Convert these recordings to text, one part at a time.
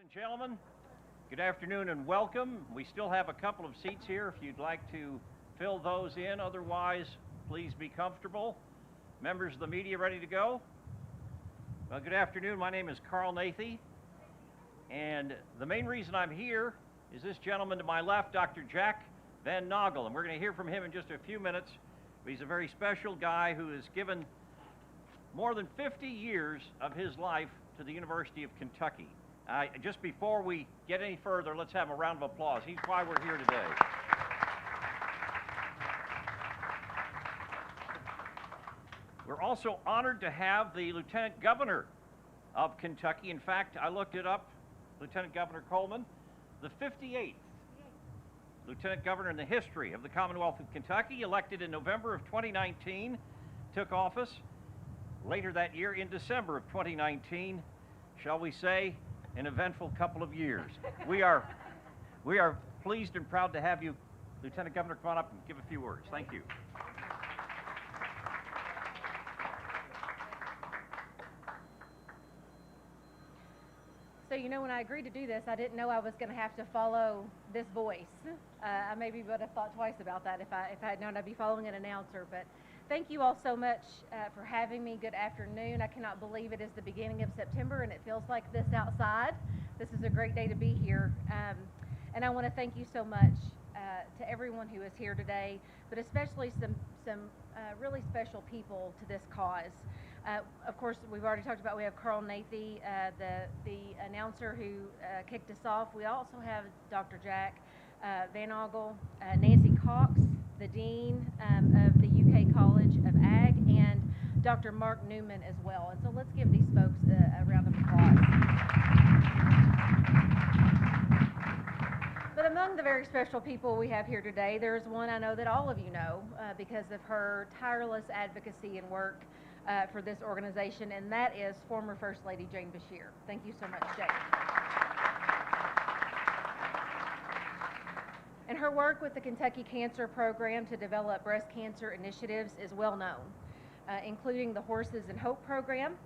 and gentlemen, good afternoon and welcome. We still have a couple of seats here if you'd like to fill those in. Otherwise, please be comfortable. Members of the media ready to go? Well, good afternoon. My name is Carl Nathy, and the main reason I'm here is this gentleman to my left, Dr. Jack Van Nagell, and we're going to hear from him in just a few minutes. He's a very special guy who has given more than 50 years of his life to the University of Kentucky. Just before we get any further, let's have a round of applause. He's why we're here today. We're also honored to have the Lieutenant Governor of Kentucky. In fact, I looked it up, Lieutenant Governor Coleman, the 58th Lieutenant Governor in the history of the Commonwealth of Kentucky, elected in November of 2019, took office later that year in December of 2019. Shall we say, an eventful couple of years. We are pleased and proud to have you, Lieutenant Governor. Come on up and give a few words. Thank you. So, you know, when I agreed to do this, I didn't know I was going to have to follow this voice. I maybe would have thought twice about that if I had known I'd be following an announcer. But thank you all so much for having me. Good afternoon. I cannot believe it is the beginning of September and it feels like this outside. This is a great day to be here. And I want to thank you so much to everyone who is here today, but especially some really special people to this cause. Of course, we've already talked about, we have Carl Nathy, the announcer who kicked us off. We also have Dr. Jack Van Nagell, Nancy Cox, the Dean of the UK College of Ag, and Dr. Mark Newman as well. And so let's give these folks a round of applause. But among the very special people we have here today, there's one I know that all of you know because of her tireless advocacy and work for this organization, and that is former First Lady Jane Beshear. Thank you so much, Jane. And her work with the Kentucky Cancer Program to develop breast cancer initiatives is well known, including the Horses and Hope program.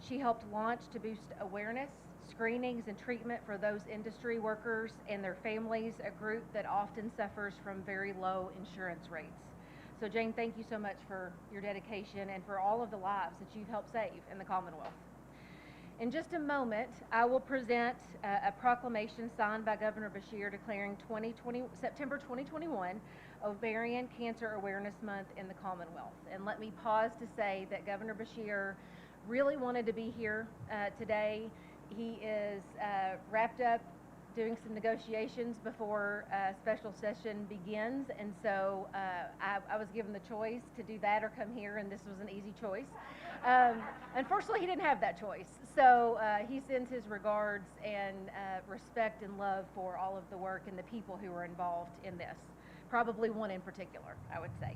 She helped launch to boost awareness, screenings, and treatment for those industry workers and their families, a group that often suffers from very low insurance rates. So Jane, thank you so much for your dedication and for all of the lives that you've helped save in the Commonwealth. In just a moment, I will present a proclamation signed by Governor Beshear declaring September 2021 Ovarian Cancer Awareness Month in the Commonwealth. And let me pause to say that Governor Beshear really wanted to be here today. He is wrapped up doing some negotiations before special session begins, and so I was given the choice to do that or come here, and this was an easy choice. Unfortunately, he didn't have that choice, so he sends his regards and respect and love for all of the work and the people who are involved in this, probably one in particular, I would say.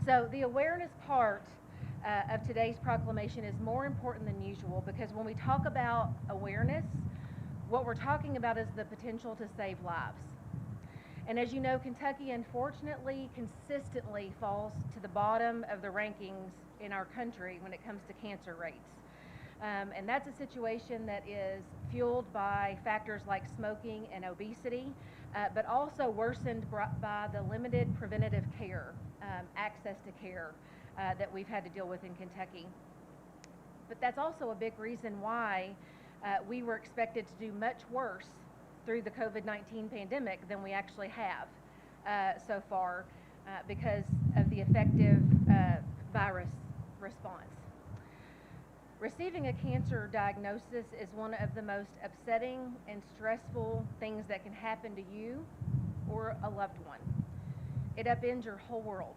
So the awareness part of today's proclamation is more important than usual because when we talk about awareness, what we're talking about is the potential to save lives. And as you know, Kentucky unfortunately consistently falls to the bottom of the rankings in our country when it comes to cancer rates. And that's a situation that is fueled by factors like smoking and obesity, but also worsened by the limited preventative care, access to care that we've had to deal with in Kentucky. But that's also a big reason why we were expected to do much worse through the COVID-19 pandemic than we actually have so far because of the effective virus response. Receiving a cancer diagnosis is one of the most upsetting and stressful things that can happen to you or a loved one. It upends your whole world.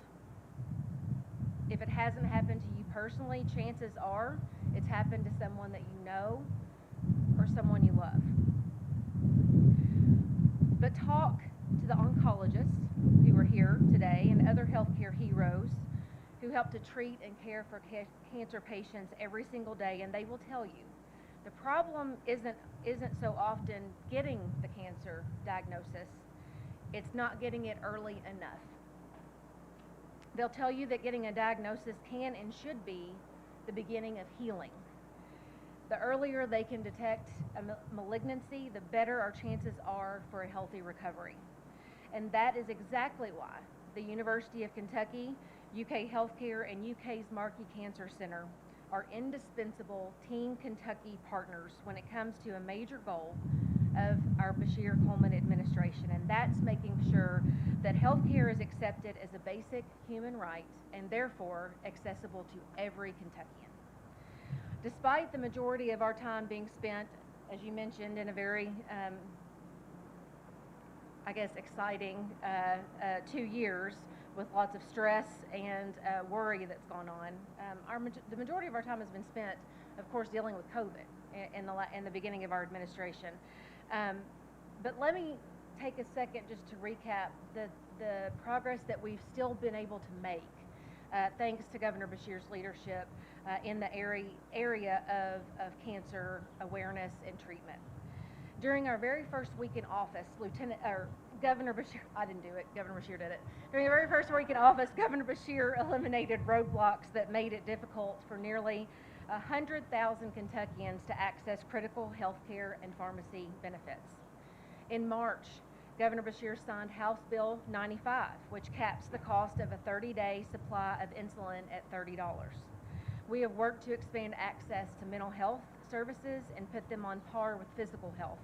If it hasn't happened to you personally, chances are it's happened to someone that you know or someone you love. But talk to the oncologists who are here today and other healthcare heroes who help to treat and care for cancer patients every single day, and they will tell you the problem isn't so often getting the cancer diagnosis, it's not getting it early enough. They'll tell you that getting a diagnosis can and should be the beginning of healing. The earlier they can detect a malignancy, the better our chances are for a healthy recovery. And that is exactly why the University of Kentucky, UK Healthcare, and UK's Markey Cancer Center are indispensable Team Kentucky partners when it comes to a major goal of our Bashir Coleman administration, and that's making sure that healthcare is accepted as a basic human right and therefore accessible to every Kentuckian. Despite the majority of our time being spent, as you mentioned, in a very, I guess, exciting 2 years with lots of stress and worry that's gone on, the majority of our time has been spent, of course, dealing with COVID in the beginning of our administration. But let me take a second just to recap the progress that we've still been able to make thanks to Governor Bashir's leadership in the area of cancer awareness and treatment. During our very first week in office, Governor Bashir, I didn't do it, Governor Bashir did it. During the very first week in office, Governor Bashir eliminated roadblocks that made it difficult for nearly 100,000 Kentuckians to access critical health care and pharmacy benefits. In March, Governor Bashir signed House Bill 95, which caps the cost of a 30-day supply of insulin at $30. We have worked to expand access to mental health services and put them on par with physical health.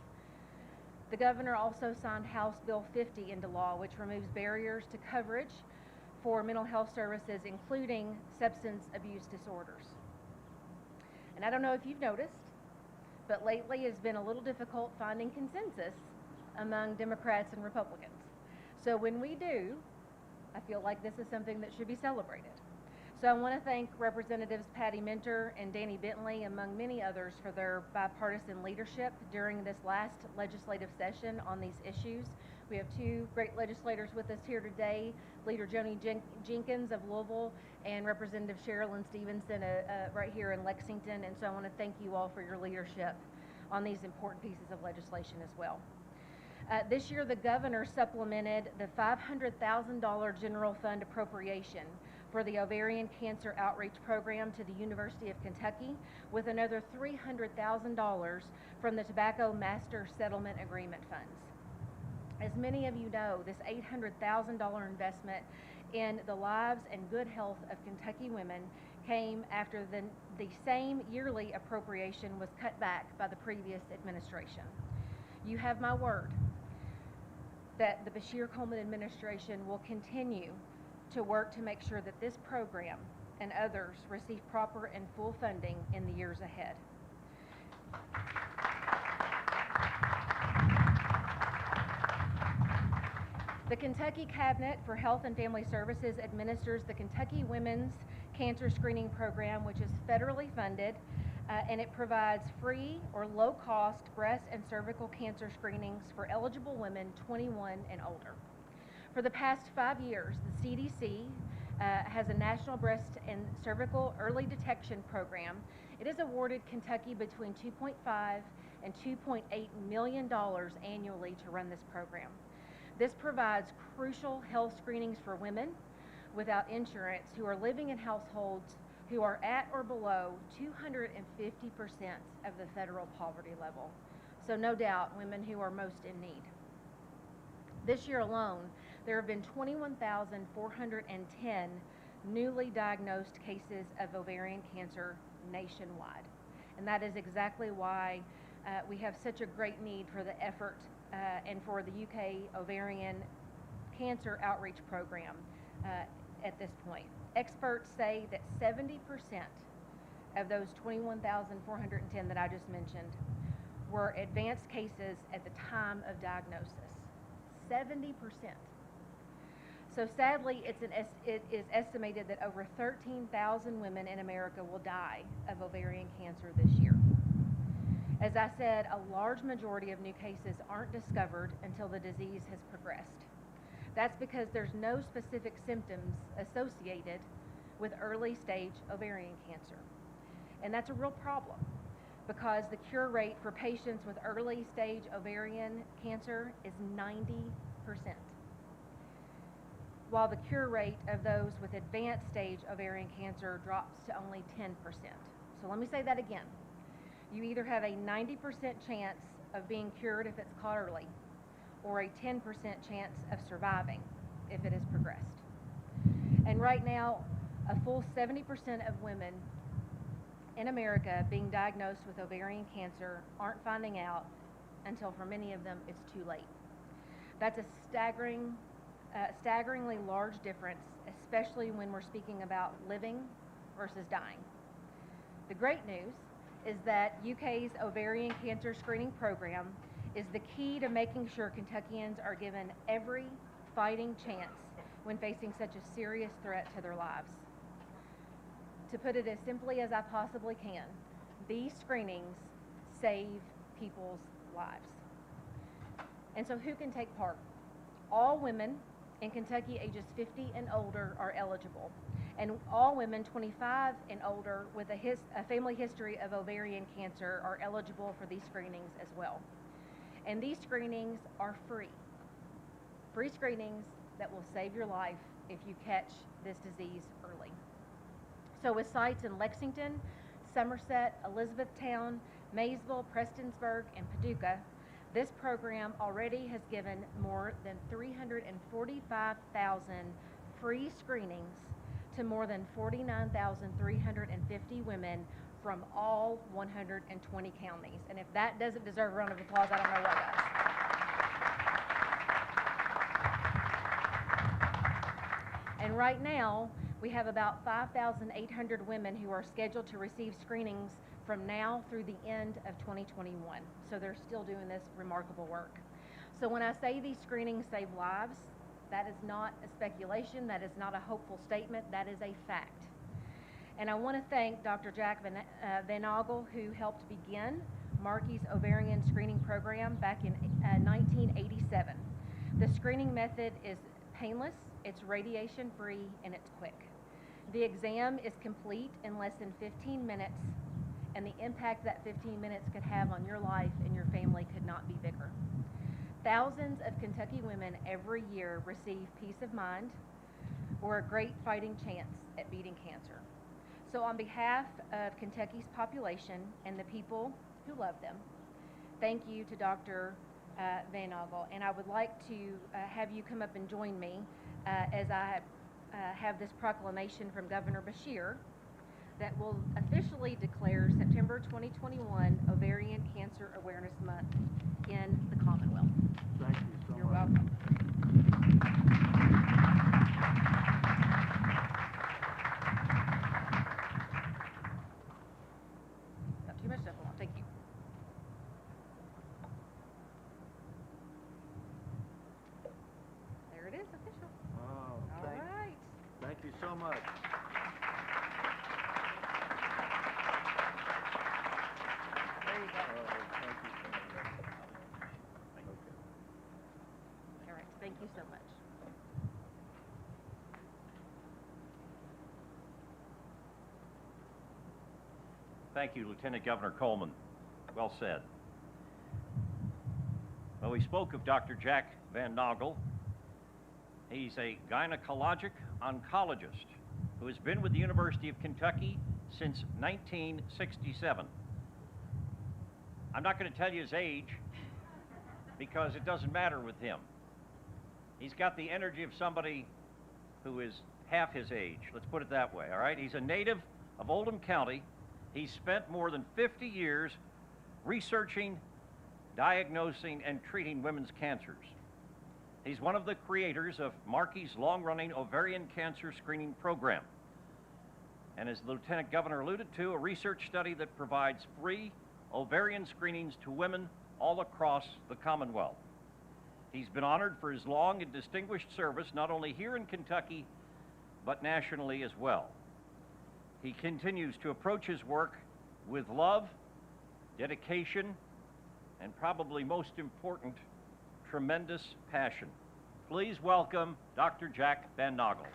The governor also signed House Bill 50 into law, which removes barriers to coverage for mental health services, including substance abuse disorders. And I don't know if you've noticed, but lately it's been a little difficult finding consensus among Democrats and Republicans. So when we do, I feel like this is something that should be celebrated. So I want to thank Representatives Patty Minter and Danny Bentley, among many others, for their bipartisan leadership during this last legislative session on these issues. We have two great legislators with us here today, Leader Joni Jenkins of Louisville and Representative Sherilyn Stevenson right here in Lexington. And so I want to thank you all for your leadership on these important pieces of legislation as well. This year, the governor supplemented the $500,000 general fund appropriation for the Ovarian Cancer Outreach Program to the University of Kentucky with another $300,000 from the Tobacco Master Settlement Agreement funds. As many of you know, this $800,000 investment in the lives and good health of Kentucky women came after the same yearly appropriation was cut back by the previous administration. You have my word that the Bashir Coleman administration will continue to work to make sure that this program and others receive proper and full funding in the years ahead. The Kentucky Cabinet for Health and Family Services administers the Kentucky Women's Cancer Screening Program, which is federally funded, and it provides free or low-cost breast and cervical cancer screenings for eligible women 21 and older. For the past 5 years, the CDC has a national breast and cervical early detection program. It has awarded Kentucky between $2.5 and $2.8 million annually to run this program. This provides crucial health screenings for women without insurance who are living in households who are at or below 250% of the federal poverty level. So no doubt, women who are most in need. This year alone, there have been 21,410 newly diagnosed cases of ovarian cancer nationwide. And that is exactly why we have such a great need for the effort and for the UK Ovarian Cancer Outreach Program at this point. Experts say that 70% of those 21,410 that I just mentioned were advanced cases at the time of diagnosis. 70%. So sadly, it is estimated that over 13,000 women in America will die of ovarian cancer this year. As I said, a large majority of new cases aren't discovered until the disease has progressed. That's because there's no specific symptoms associated with early stage ovarian cancer. And that's a real problem because the cure rate for patients with early stage ovarian cancer is 90%, while the cure rate of those with advanced stage ovarian cancer drops to only 10%. So let me say that again. You either have a 90% chance of being cured if it's caught early, or a 10% chance of surviving if it has progressed. And right now, a full 70% of women in America being diagnosed with ovarian cancer aren't finding out until, for many of them, it's too late. That's a staggeringly large difference, especially when we're speaking about living versus dying. The great news is that UK's ovarian cancer screening program is the key to making sure Kentuckians are given every fighting chance when facing such a serious threat to their lives. To put it as simply as I possibly can, these screenings save people's lives. And so who can take part? All women in Kentucky ages 50 and older are eligible, and all women 25 and older with a family history of ovarian cancer are eligible for these screenings as well. And these screenings are free. Free screenings that will save your life if you catch this disease early. So with sites in Lexington, Somerset, Elizabethtown, Maysville, Prestonsburg, and Paducah, this program already has given more than 345,000 free screenings to more than 49,350 women from all 120 counties. And if that doesn't deserve a round of applause, I don't know what does. And right now, we have about 5,800 women who are scheduled to receive screenings from now through the end of 2021. So they're still doing this remarkable work. So when I say these screenings save lives, that is not a speculation, that is not a hopeful statement, that is a fact. And I want to thank Dr. Jack Van Nagell, who helped begin Markey's ovarian screening program back in 1987. The screening method is painless, it's radiation-free, and it's quick. The exam is complete in less than 15 minutes, and the impact that 15 minutes could have on your life and your family could not be bigger. Thousands of Kentucky women every year receive peace of mind or a great fighting chance at beating cancer. So on behalf of Kentucky's population and the people who love them, thank you to Dr. Van Nagell. And I would like to have you come up and join me as I have this proclamation from Governor Beshear that will officially declare September 2021 Ovarian Cancer Awareness Month in the Commonwealth. Thank you so You're much. welcome. Not too much stuff along. Thank you. There it is, official. Oh, All right. thank you so much. There you go. Thank you so much. All right. Thank you so much. Thank you, Lieutenant Governor Coleman. Well said. Well, we spoke of Dr. Jack Van Nagell. He's a gynecologic oncologist who has been with the University of Kentucky since 1967. I'm not going to tell you his age because it doesn't matter with him. He's got the energy of somebody who is half his age. Let's put it that way, all right? He's a native of Oldham County. He's spent more than 50 years researching, diagnosing, and treating women's cancers. He's one of the creators of Markey's long-running ovarian cancer screening program. And as the Lieutenant Governor alluded to, a research study that provides free ovarian screenings to women all across the Commonwealth. He's been honored for his long and distinguished service, not only here in Kentucky, but nationally as well. He continues to approach his work with love, dedication, and probably most important, tremendous passion. Please welcome Dr. Jack Van Nagell.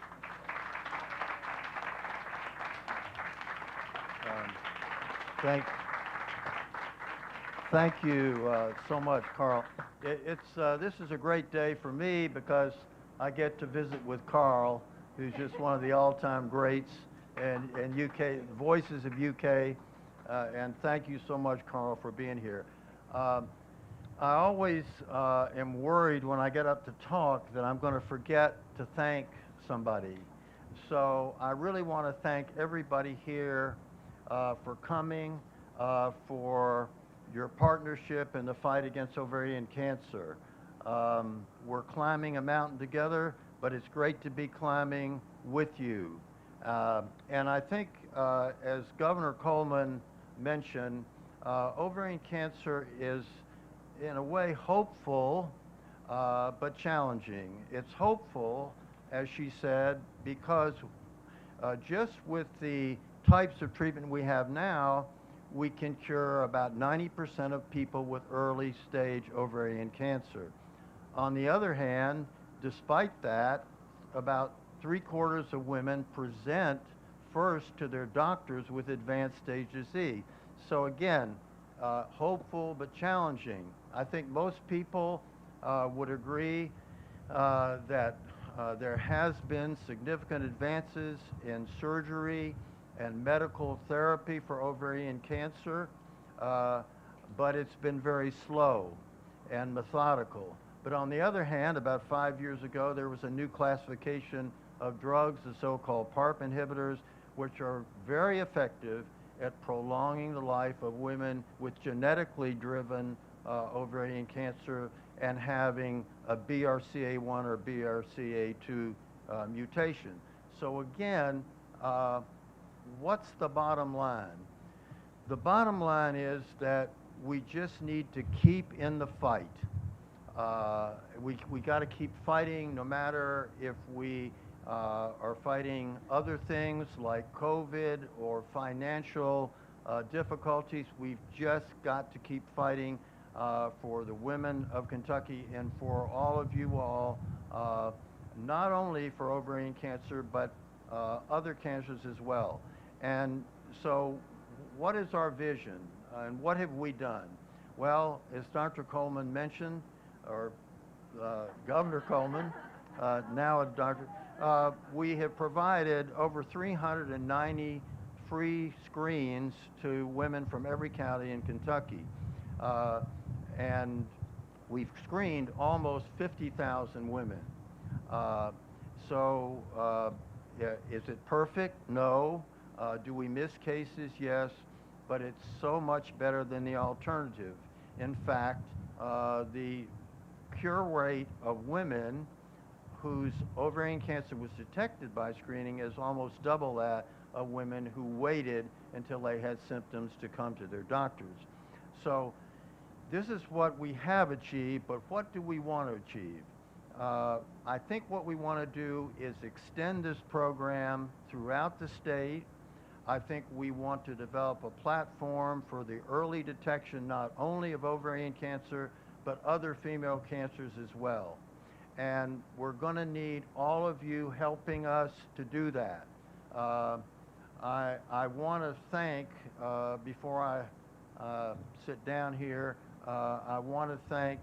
Thank you so much, Carl. This is a great day for me because I get to visit with Carl, who's just one of the all-time greats and UK voices of UK. And thank you so much, Carl, for being here. I always am worried when I get up to talk that I'm going to forget to thank somebody. So I really want to thank everybody here for coming, for your partnership in the fight against ovarian cancer. We're climbing a mountain together, but it's great to be climbing with you. And I think, as Governor Coleman mentioned, ovarian cancer is, in a way, hopeful, but challenging. It's hopeful, as she said, because just with the types of treatment we have now, we can cure about 90% of people with early stage ovarian cancer. On the other hand, despite that, about 3/4 of women present first to their doctors with advanced stage disease. So again, hopeful but challenging. I think most people would agree that there has been significant advances in surgery and medical therapy for ovarian cancer, but it's been very slow and methodical. But on the other hand, about 5 years ago, there was a new classification of drugs, the so-called PARP inhibitors, which are very effective at prolonging the life of women with genetically driven ovarian cancer and having a BRCA1 or BRCA2 mutation. So again, what's the bottom line? The bottom line is that we just need to keep in the fight. We got to keep fighting, no matter if we are fighting other things like COVID or financial difficulties. We've just got to keep fighting for the women of Kentucky and for all of you all, not only for ovarian cancer, but other cancers as well. And so what is our vision and what have we done? Well, as Dr. Coleman mentioned, or Governor Coleman, now a doctor, we have provided over 390 free screens to women from every county in Kentucky. And we've screened almost 50,000 women. Is it perfect? No. Do we miss cases? Yes. But it's so much better than the alternative. In fact, the cure rate of women whose ovarian cancer was detected by screening is almost double that of women who waited until they had symptoms to come to their doctors. So this is what we have achieved, but what do we want to achieve? I think what we want to do is extend this program throughout the state. I think we want to develop a platform for the early detection not only of ovarian cancer, but other female cancers as well. And we're going to need all of you helping us to do that. I want to thank, before I sit down here, I want to thank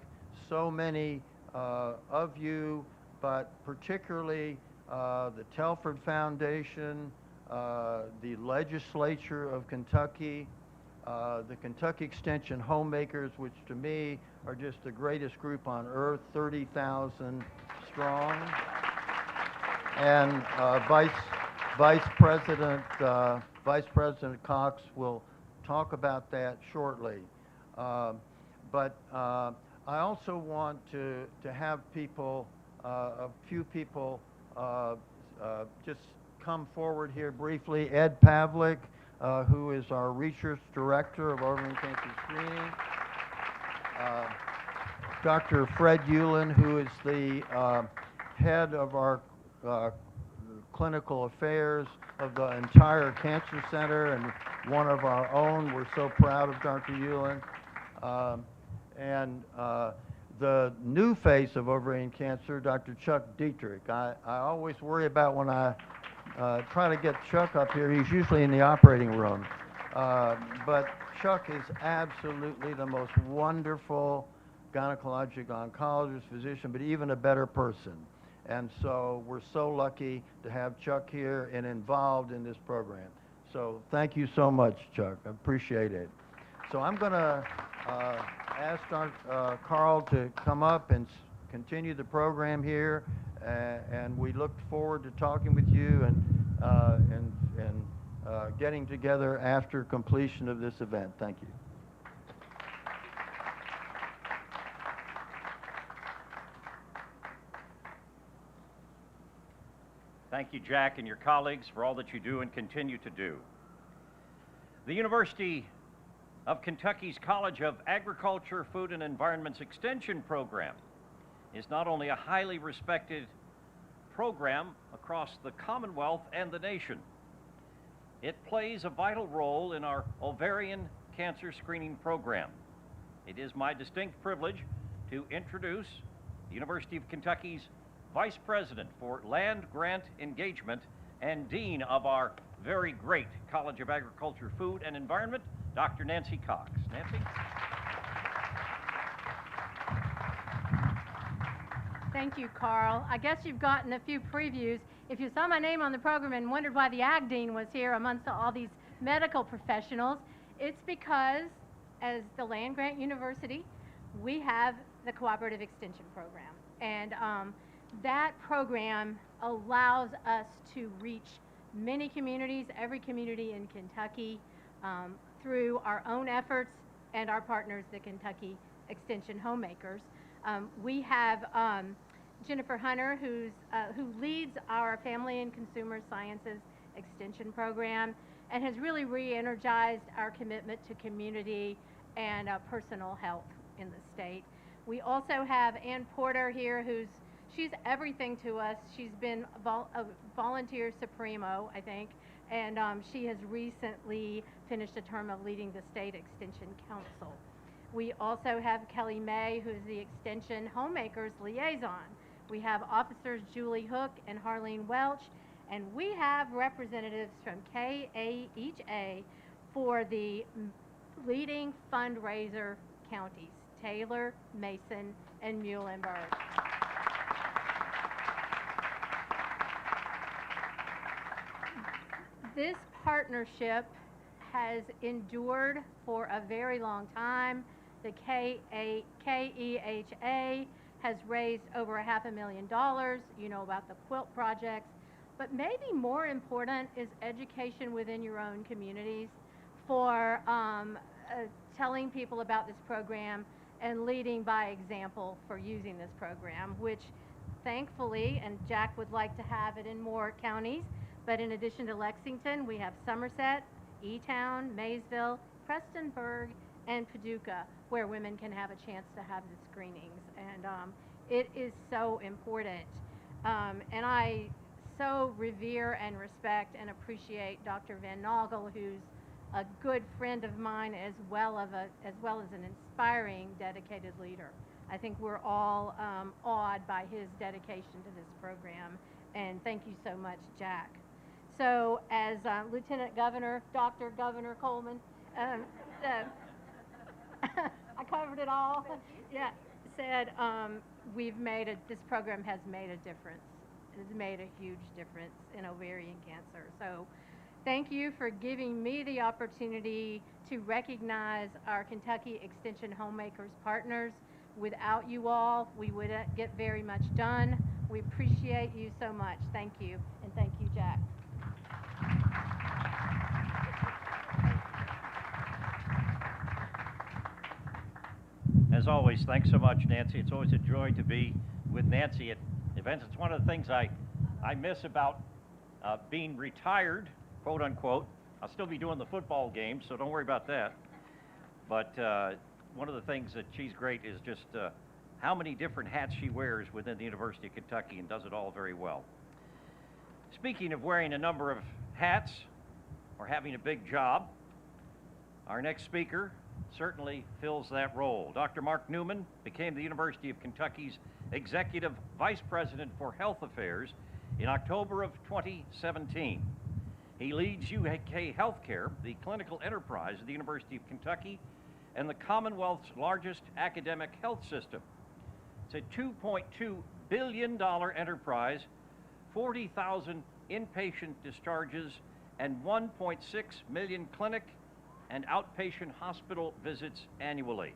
so many of you, but particularly the Telford Foundation, the legislature of Kentucky, the Kentucky Extension Homemakers, which to me are just the greatest group on earth, 30,000 strong, and Vice President Cox will talk about that shortly. But I also want to have people, a few people, just come forward here briefly. Ed Pavlik, who is our research director of ovarian cancer screening. Dr. Fred Hewlin, who is the head of our clinical affairs of the entire cancer center and one of our own. We're so proud of Dr. Hewlin. And the new face of ovarian cancer, Dr. Chuck Dietrich. I always worry about when I try to get Chuck up here. He's usually in the operating room. But Chuck is absolutely the most wonderful gynecologic oncologist, physician, but even a better person. And so we're so lucky to have Chuck here and involved in this program. So thank you so much, Chuck. I appreciate it. So I'm going to ask Carl to come up and continue the program here, and we look forward to talking with you and getting together after completion of this event. Thank you. Thank you, Jack, and your colleagues for all that you do and continue to do. The University of Kentucky's College of Agriculture, Food, and Environment's Extension program is not only a highly respected program across the Commonwealth and the nation, it plays a vital role in our ovarian cancer screening program. It is my distinct privilege to introduce the University of Kentucky's Vice President for Land Grant Engagement and Dean of our very great College of Agriculture, Food, and Environment, Dr. Nancy Cox. Nancy? Thank you, Carl. I guess you've gotten a few previews. If you saw my name on the program and wondered why the Ag Dean was here amongst all these medical professionals, it's because as the Land Grant University, we have the Cooperative Extension Program. And that program allows us to reach many communities, every community in Kentucky, through our own efforts and our partners, the Kentucky Extension Homemakers. We have Jennifer Hunter, who leads our Family and Consumer Sciences Extension Program and has really re-energized our commitment to community and personal health in the state. We also have Ann Porter here, she's everything to us. She's been a volunteer supremo, I think, and she has recently finished a term of leading the State Extension Council. We also have Kelly May, who's the Extension Homemakers Liaison. We have officers Julie Hook and Harleen Welch, and we have representatives from KAHA for the leading fundraiser counties, Taylor, Mason, and Muhlenberg. This partnership has endured for a very long time. The KEHA has raised over $500,000. You know about the quilt projects. But maybe more important is education within your own communities for telling people about this program and leading by example for using this program, which thankfully, and Jack would like to have it in more counties, but in addition to Lexington, we have Somerset, E-Town, Maysville, Prestonburg, and Paducah, where women can have a chance to have the screenings. And it is so important. And I so revere and respect and appreciate Dr. Van Nagell, who's a good friend of mine as well as an inspiring, dedicated leader. I think we're all awed by his dedication to this program. And thank you so much, Jack. So as Lieutenant Governor, Dr. Governor Coleman, I covered it all. Yeah, said this program has made a difference. It has made a huge difference in ovarian cancer. So thank you for giving me the opportunity to recognize our Kentucky Extension Homemakers partners. Without you all, we wouldn't get very much done. We appreciate you so much. Thank you, and thank you, Jack. As always, thanks so much, Nancy. It's always a joy to be with Nancy at events. It's one of the things I miss about being retired, quote unquote. I'll still be doing the football games, so don't worry about that. But one of the things that she's great is just how many different hats she wears within the University of Kentucky and does it all very well. Speaking of wearing a number of hats or having a big job, our next speaker certainly fills that role. Dr. Mark Newman became the University of Kentucky's Executive Vice President for Health Affairs in October of 2017. He leads UK Healthcare, the clinical enterprise of the University of Kentucky and the Commonwealth's largest academic health system. It's a $2.2 billion enterprise, 40,000 inpatient discharges, and 1.6 million clinic and outpatient hospital visits annually.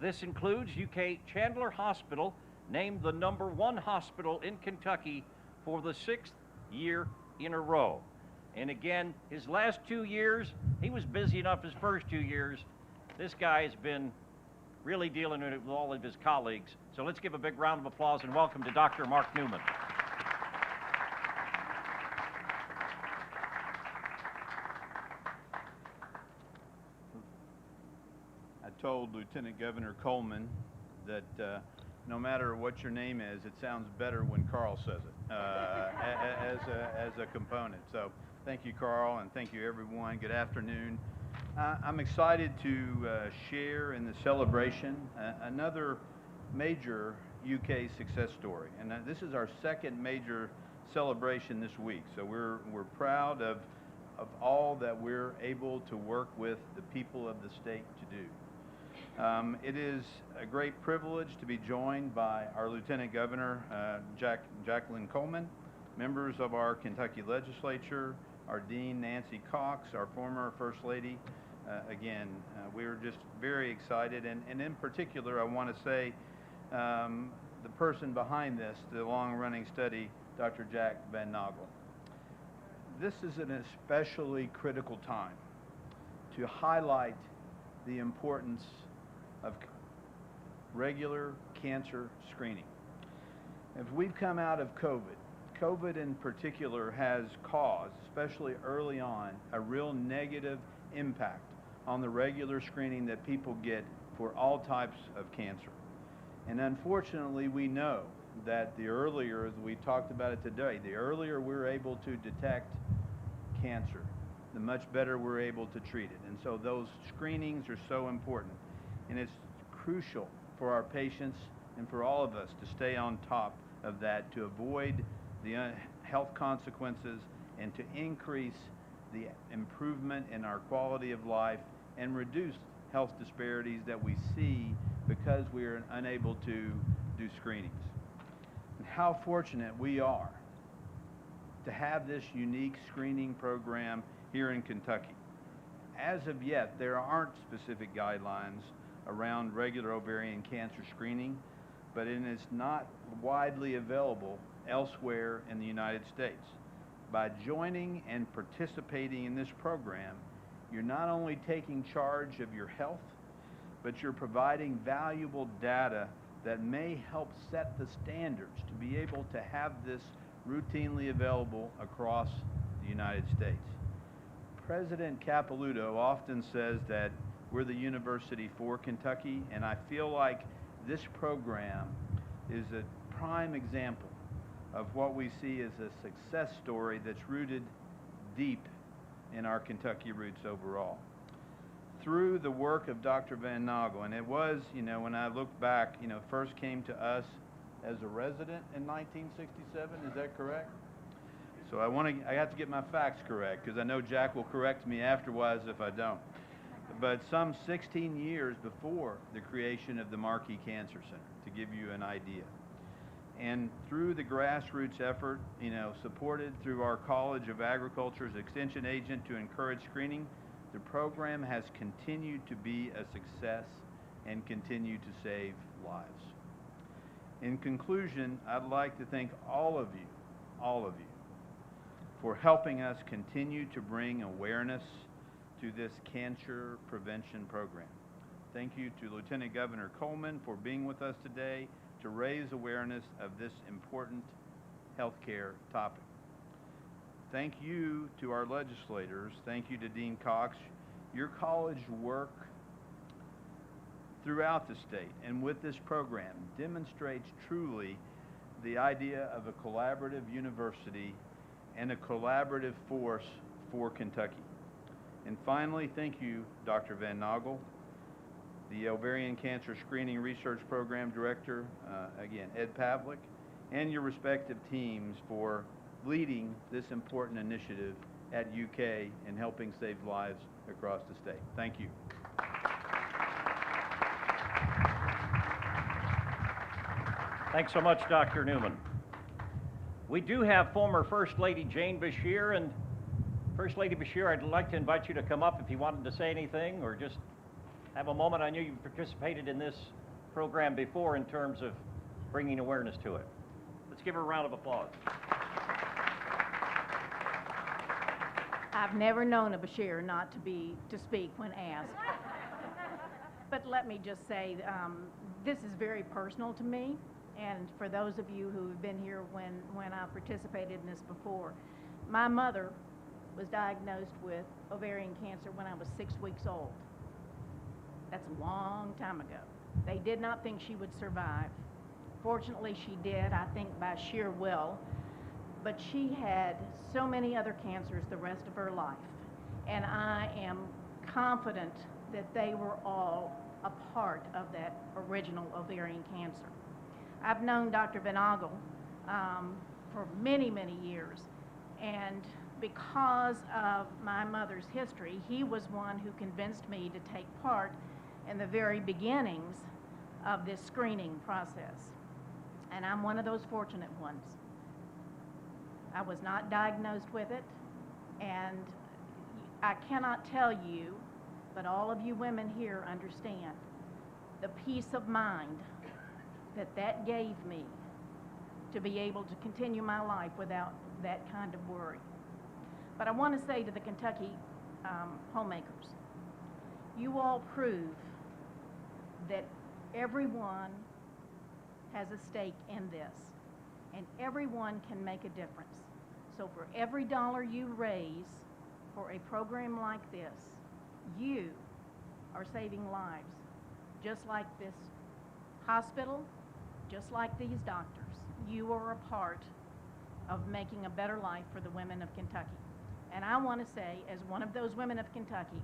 This includes UK Chandler Hospital, named the #1 hospital in Kentucky for the 6th year in a row. And again, his last 2 years, he was busy enough his first 2 years. This guy has been really dealing with it with all of his colleagues. So let's give a big round of applause and welcome to Dr. Mark Newman. I told Lieutenant Governor Coleman that no matter what your name is, it sounds better when Carl says it as a component. So thank you, Carl, and thank you, everyone. Good afternoon. I'm excited to share in the celebration another major UK success story, and this is our second major celebration this week. So we're proud of all that we're able to work with the people of the state to do. It is a great privilege to be joined by our Lieutenant Governor, Jacqueline Coleman, members of our Kentucky legislature, our Dean, Nancy Cox, our former First Lady. Again, we are just very excited, and in particular, I want to say the person behind this, the long-running study, Dr. Jack Van Nagell. This is an especially critical time to highlight the importance of regular cancer screening. If we've come out of COVID in particular has caused, especially early on, a real negative impact on the regular screening that people get for all types of cancer. And unfortunately, we know that the earlier, as we talked about it today, the earlier we're able to detect cancer, the much better we're able to treat it. And so those screenings are so important. And it's crucial for our patients and for all of us to stay on top of that, to avoid the health consequences and to increase the improvement in our quality of life and reduce health disparities that we see because we are unable to do screenings. And how fortunate we are to have this unique screening program here in Kentucky. As of yet, there aren't specific guidelines around regular ovarian cancer screening, but it is not widely available elsewhere in the United States. By joining and participating in this program, you're not only taking charge of your health, but you're providing valuable data that may help set the standards to be able to have this routinely available across the United States. President Capilouto often says that we're the university for Kentucky, and I feel like this program is a prime example of what we see as a success story that's rooted deep in our Kentucky roots overall. Through the work of Dr. Van Nagell, and it was, when I look back, first came to us as a resident in 1967, is that correct? So I have to get my facts correct, because I know Jack will correct me afterwards if I don't. But some 16 years before the creation of the Markey Cancer Center, to give you an idea. And through the grassroots effort, supported through our College of Agriculture's extension agent to encourage screening, the program has continued to be a success and continue to save lives. In conclusion, I'd like to thank all of you, for helping us continue to bring awareness to this cancer prevention program. Thank you to Lieutenant Governor Coleman for being with us today to raise awareness of this important healthcare topic. Thank you to our legislators. Thank you to Dean Cox. Your college work throughout the state and with this program demonstrates truly the idea of a collaborative university and a collaborative force for Kentucky. And finally, thank you, Dr. Van Nagell, the Ovarian Cancer Screening Research Program Director, again, Ed Pavlik, and your respective teams for leading this important initiative at UK and helping save lives across the state. Thank you. Thanks so much, Dr. Newman. We do have former First Lady Jane Beshear, and First Lady Bashir, I'd like to invite you to come up if you wanted to say anything or just have a moment. I know you participated in this program before in terms of bringing awareness to it. Let's give her a round of applause. I've never known a Bashir not to speak when asked. But let me just say, this is very personal to me, and for those of you who have been here when I participated in this before, my mother was diagnosed with ovarian cancer when I was 6 weeks old. That's a long time ago. They did not think she would survive. Fortunately, she did, I think by sheer will, but she had so many other cancers the rest of her life, and I am confident that they were all a part of that original ovarian cancer. I've known Dr. Nagell for many, many years, and because of my mother's history, he was one who convinced me to take part in the very beginnings of this screening process. And I'm one of those fortunate ones. I was not diagnosed with it, and I cannot tell you, but all of you women here understand the peace of mind that that gave me to be able to continue my life without that kind of worry. But I want to say to the Kentucky homemakers, you all prove that everyone has a stake in this, and everyone can make a difference. So for every dollar you raise for a program like this, you are saving lives, just like this hospital, just like these doctors. You are a part of making a better life for the women of Kentucky. And I want to say, as one of those women of Kentucky,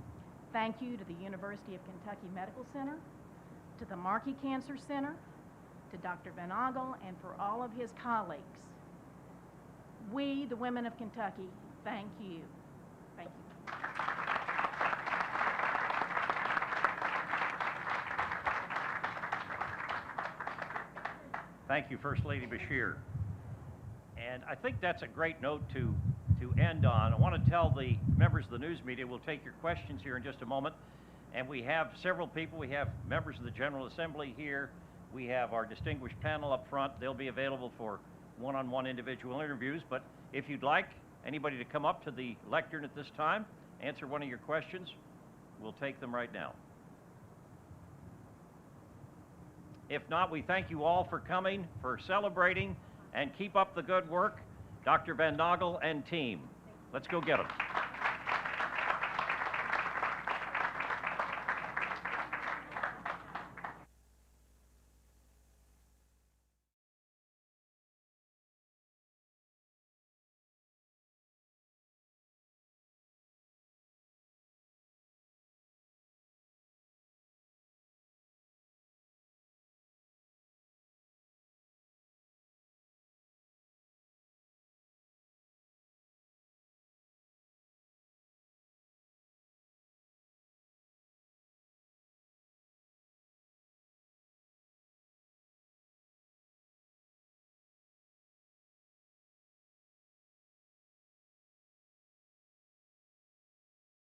thank you to the University of Kentucky Medical Center, to the Markey Cancer Center, to Dr. Nagell, and for all of his colleagues. We, the women of Kentucky, thank you. Thank you. Thank you, First Lady Bashir. And I think that's a great note to end on. I want to tell the members of the news media we'll take your questions here in just a moment. And we have several people. We have members of the General Assembly here. We have our distinguished panel up front. They'll be available for one-on-one individual interviews. But if you'd like anybody to come up to the lectern at this time, answer one of your questions, we'll take them right now. If not, we thank you all for coming, for celebrating, and keep up the good work. Dr. Nagell and team. Let's go get them.